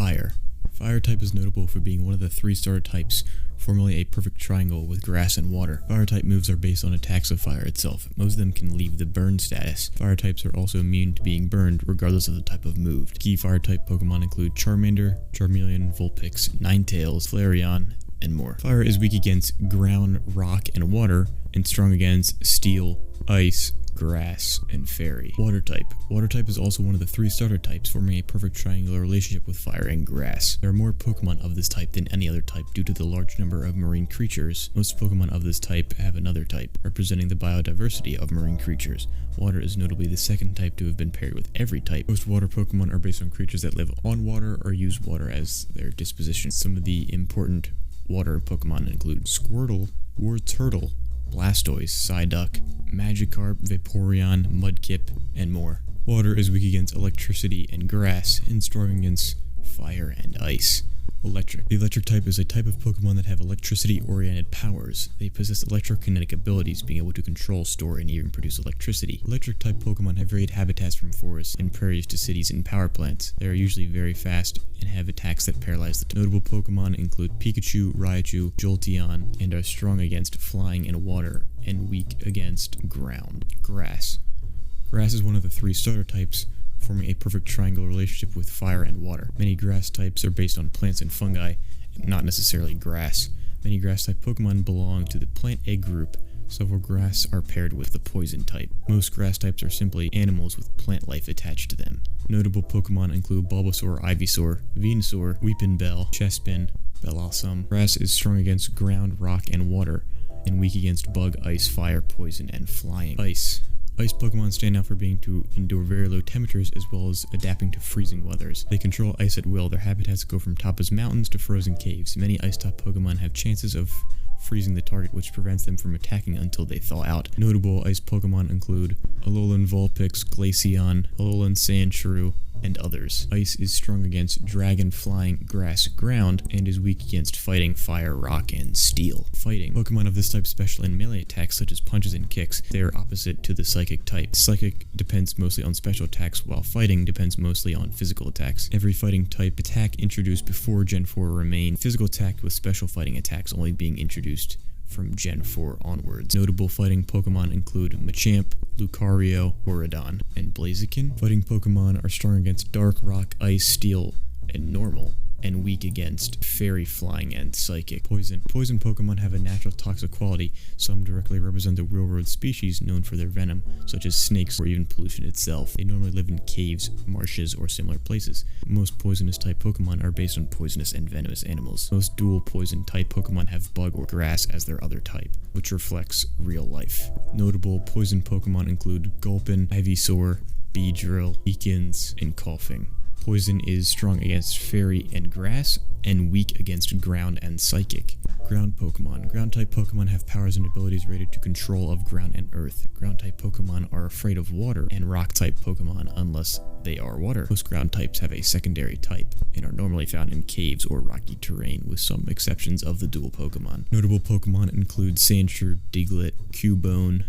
Fire. Fire type is notable for being one of the 3 starter types, formerly a perfect triangle with grass and water. Fire type moves are based on attacks of fire itself. Most of them can leave the burn status. Fire types are also immune to being burned regardless of the type of move. Key fire type Pokemon include Charmander, Charmeleon, Vulpix, Ninetales, Flareon, and more. Fire is weak against ground, rock, and water, and strong against steel, ice, grass, and fairy. Water type. Water type is also one of the 3 starter types, forming a perfect triangular relationship with fire and grass. There are more Pokemon of this type than any other type due to the large number of marine creatures. Most Pokemon of this type have another type, representing the biodiversity of marine creatures. Water is notably the 2nd type to have been paired with every type. Most water Pokemon are based on creatures that live on water or use water as their disposition. Some of the important water Pokemon include Squirtle, Wartortle, Blastoise, Psyduck, Magikarp, Vaporeon, Mudkip, and more. Water is weak against electricity and grass, and strong against fire and ice. Electric. The electric type is a type of Pokemon that have electricity-oriented powers. They possess electrokinetic abilities, being able to control, store, and even produce electricity. Electric-type Pokemon have varied habitats from forests and prairies to cities and power plants. They are usually very fast and have attacks that paralyze the notable Pokemon include Pikachu, Raichu, Jolteon, and are strong against flying and water, and weak against ground. Grass. Grass is one of the 3 starter types, forming a perfect triangle relationship with fire and water. Many grass types are based on plants and fungi, not necessarily grass. Many grass type Pokemon belong to the plant egg group. Several grass are paired with the poison type. Most grass types are simply animals with plant life attached to them. Notable Pokemon include Bulbasaur, Ivysaur, Venusaur, Weepinbell, Chespin, Bellossom. Grass is strong against ground, rock, and water, and weak against bug, ice, fire, poison, and flying. Ice. Ice Pokemon stand out for being to endure very low temperatures as well as adapting to freezing weathers. They control ice at will. Their habitats go from topaz mountains to frozen caves. Many ice-type Pokemon have chances of freezing the target, which prevents them from attacking until they thaw out. Notable ice Pokemon include Alolan Vulpix, Glaceon, Alolan Sandshrew, and others. Ice is strong against dragon, flying, grass, ground, and is weak against fighting, fire, rock, and steel. Fighting. Pokemon of this type special in melee attacks such as punches and kicks. They are opposite to the psychic type. Psychic depends mostly on special attacks, while fighting depends mostly on physical attacks. Every fighting type attack introduced before Gen 4 remain physical attack, with special fighting attacks only being introduced from Gen 4 onwards. Notable fighting Pokemon include Machamp, Lucario, Oradon, and Blaziken. Fighting Pokemon are strong against Dark, Rock, Ice, Steel, and Normal, and weak against Fairy, Flying, and Psychic. Poison. Poison Pokemon have a natural toxic quality. Some directly represent the real-world species known for their venom, such as snakes or even pollution itself. They normally live in caves, marshes, or similar places. Most poisonous-type Pokemon are based on poisonous and venomous animals. Most dual poison-type Pokemon have bug or grass as their other type, which reflects real life. Notable poison Pokemon include Gulpin, Ivysaur, Beedrill, Ekans, and Koffing. Poison is strong against fairy and grass, and weak against ground and psychic. Ground Pokemon. Ground-type Pokemon have powers and abilities related to control of ground and earth. Ground-type Pokemon are afraid of water, and Rock-type Pokemon unless they are water. Most ground types have a secondary type, and are normally found in caves or rocky terrain, with some exceptions of the dual Pokemon. Notable Pokemon include Sandshrew, Diglett, Cubone,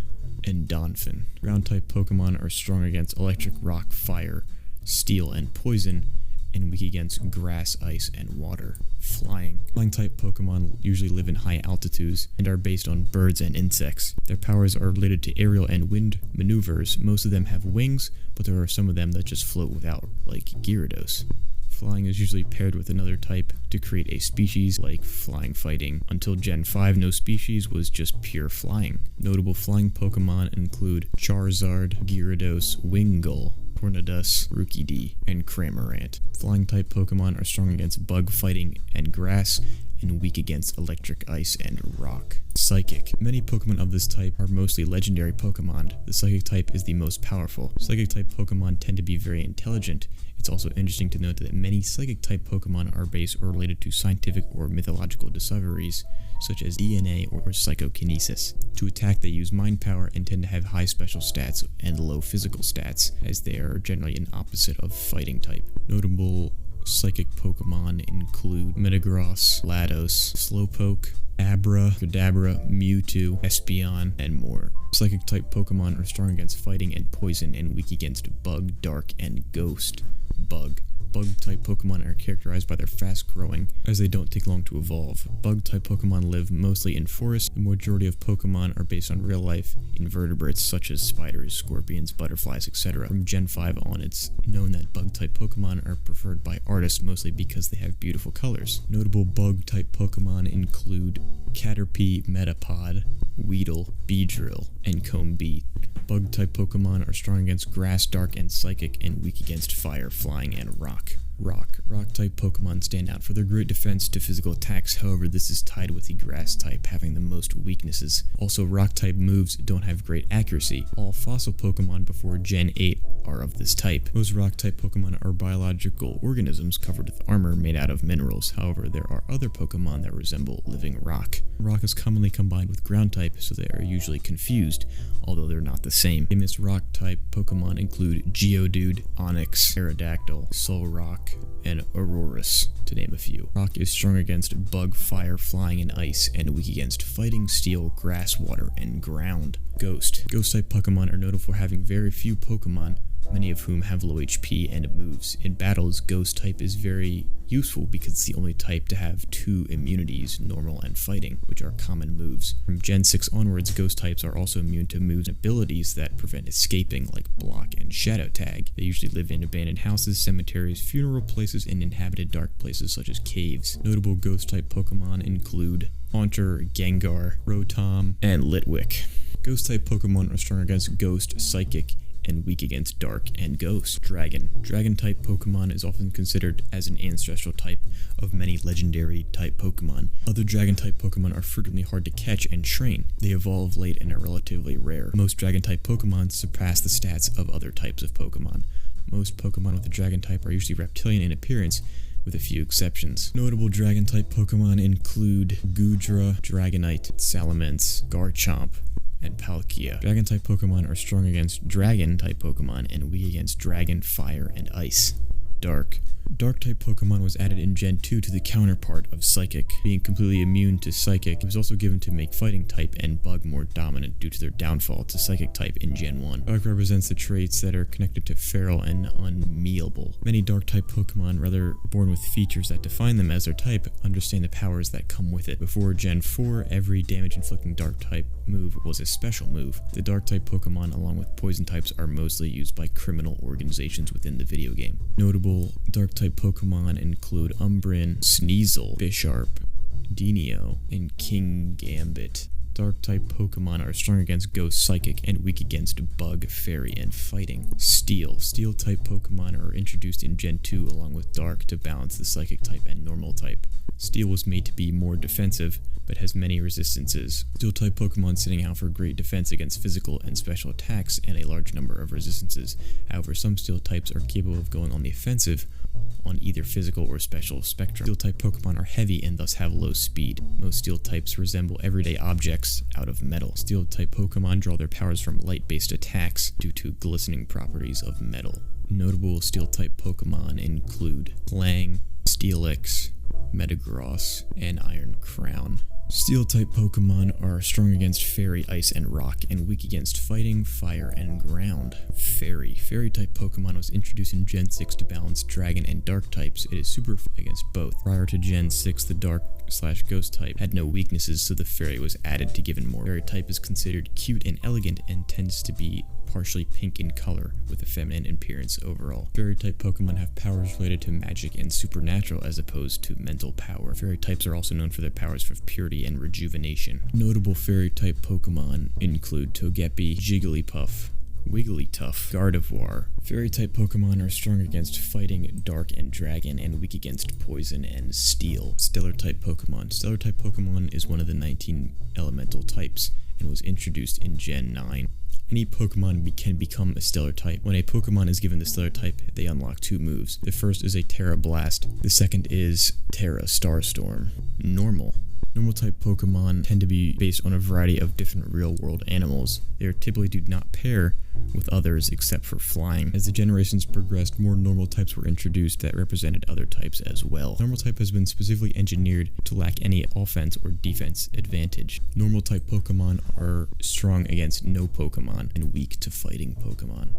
and Donphin. Ground-type Pokemon are strong against electric, rock, fire, steel, and poison, and weak against grass, ice, and water. Flying. Flying-type Pokemon usually live in high altitudes and are based on birds and insects. Their powers are related to aerial and wind maneuvers. Most of them have wings, but there are some of them that just float without, like Gyarados. Flying is usually paired with another type to create a species like flying fighting. Until Gen 5, no species was just pure flying. Notable flying Pokemon include Charizard, Gyarados, Wingull, Tornadus, Rookidee, and Cramorant. Flying-type Pokemon are strong against bug fighting and grass, and weak against electric, ice, and rock. Psychic. Many Pokemon of this type are mostly legendary Pokemon. The Psychic type is the most powerful. Psychic-type Pokemon tend to be very intelligent. It's also interesting to note that many Psychic-type Pokemon are based or related to scientific or mythological discoveries, such as DNA or psychokinesis. To attack, they use mind power and tend to have high special stats and low physical stats, as they are generally an opposite of fighting type. Notable Psychic Pokemon include Metagross, Lados, Slowpoke, Abra, Kadabra, Mewtwo, Espeon, and more. Psychic-type Pokemon are strong against fighting and poison and weak against Bug, Dark, and Ghost. Bug. Bug-type Pokemon are characterized by their fast growing, as they don't take long to evolve. Bug-type Pokemon live mostly in forests. The majority of Pokemon are based on real-life invertebrates such as spiders, scorpions, butterflies, etc. From Gen 5 on, it's known that Bug-type Pokemon are preferred by artists mostly because they have beautiful colors. Notable Bug-type Pokemon include Caterpie, Metapod, Weedle, Beedrill, and Combee. Bug-type Pokemon are strong against Grass, Dark, and Psychic, and weak against Fire, Flying, and Rock. Rock-type Pokemon stand out for their great defense to physical attacks, however this is tied with the Grass type having the most weaknesses. Also, Rock-type moves don't have great accuracy. All fossil Pokemon before Gen 8 are of this type. Most Rock-type Pokemon are biological organisms covered with armor made out of minerals, however there are other Pokemon that resemble living rock. Rock is commonly combined with Ground-type, so they are usually confused, although they're not the same. Famous Rock-type Pokemon include Geodude, Onix, Aerodactyl, Solrock, and Aurorus, to name a few. Rock is strong against Bug, Fire, Flying, and Ice, and weak against Fighting, Steel, Grass, Water, and Ground. Ghost-type Pokemon are notable for having very few Pokemon, many of whom have low HP and moves. In battles, Ghost type is very useful because it's the only type to have 2 immunities, Normal and Fighting, which are common moves. From Gen 6 onwards, Ghost types are also immune to moves and abilities that prevent escaping, like Block and Shadow Tag. They usually live in abandoned houses, cemeteries, funeral places, and inhabited dark places such as caves. Notable Ghost type Pokemon include Haunter, Gengar, Rotom, and Litwick. Ghost type Pokemon are strong against Ghost, Psychic, and weak against Dark and Ghost. Dragon-type Pokemon is often considered as an ancestral type of many legendary-type Pokemon. Other Dragon-type Pokemon are frequently hard to catch and train. They evolve late and are relatively rare. Most Dragon-type Pokemon surpass the stats of other types of Pokemon. Most Pokemon with a Dragon-type are usually reptilian in appearance, with a few exceptions. Notable Dragon-type Pokemon include Goodra, Dragonite, Salamence, Garchomp, and Palkia. Dragon-type Pokemon are strong against Dragon-type Pokemon and weak against Dragon, Fire, and Ice. Dark-type Pokemon was added in Gen 2 to the counterpart of Psychic. Being completely immune to Psychic, it was also given to make Fighting-type and Bug more dominant due to their downfall to Psychic-type in Gen 1. Dark represents the traits that are connected to feral and unmealable. Many Dark-type Pokemon, rather born with features that define them as their type, understand the powers that come with it. Before Gen 4, every damage-inflicting Dark-type move was a special move. The Dark-type Pokemon, along with Poison types, are mostly used by criminal organizations within the video game. Notable Dark-type Pokemon include Umbreon, Sneasel, Bisharp, Dinio, and Kingambit. Dark-type Pokemon are strong against Ghost, Psychic, and weak against Bug, Fairy, and Fighting. Steel-type Pokemon are introduced in Gen 2 along with Dark to balance the Psychic type and Normal type. Steel was made to be more defensive, but has many resistances. Steel-type Pokemon sitting out for great defense against physical and special attacks and a large number of resistances. However, some Steel types are capable of going on the offensive on either physical or special spectrum. Steel-type Pokemon are heavy and thus have low speed. Most Steel types resemble everyday objects out of metal. Steel-type Pokemon draw their powers from light-based attacks due to glistening properties of metal. Notable Steel-type Pokemon include Lang, Steelix, Metagross, and Iron Crown. Steel-type Pokemon are strong against Fairy, Ice, and Rock, and weak against Fighting, Fire, and Ground. Fairy-type Pokemon was introduced in Gen 6 to balance Dragon and Dark types. It is super against both. Prior to Gen 6, the Dark/Ghost type had no weaknesses, so the Fairy was added to give it more. Fairy type is considered cute and elegant and tends to be partially pink in color, with a feminine appearance overall. Fairy-type Pokemon have powers related to magic and supernatural as opposed to mental power. Fairy types are also known for their powers of purity and rejuvenation. Notable Fairy-type Pokemon include Togepi, Jigglypuff, Wigglytuff, Gardevoir. Fairy-type Pokemon are strong against Fighting, Dark, and Dragon, and weak against Poison and Steel. Stellar-type Pokemon. Stellar-type Pokemon is one of the 19 elemental types, and was introduced in Gen 9. Any Pokemon can become a Stellar type. When a Pokemon is given the Stellar type, they unlock 2 moves. The first is a Terra Blast. The second is Terra Starstorm. Normal type Pokemon tend to be based on a variety of different real-world animals. They typically do not pair with others except for flying. As the generations progressed, more normal types were introduced that represented other types as well. Normal type has been specifically engineered to lack any offense or defense advantage. Normal type Pokemon are strong against no Pokemon and weak to fighting Pokemon.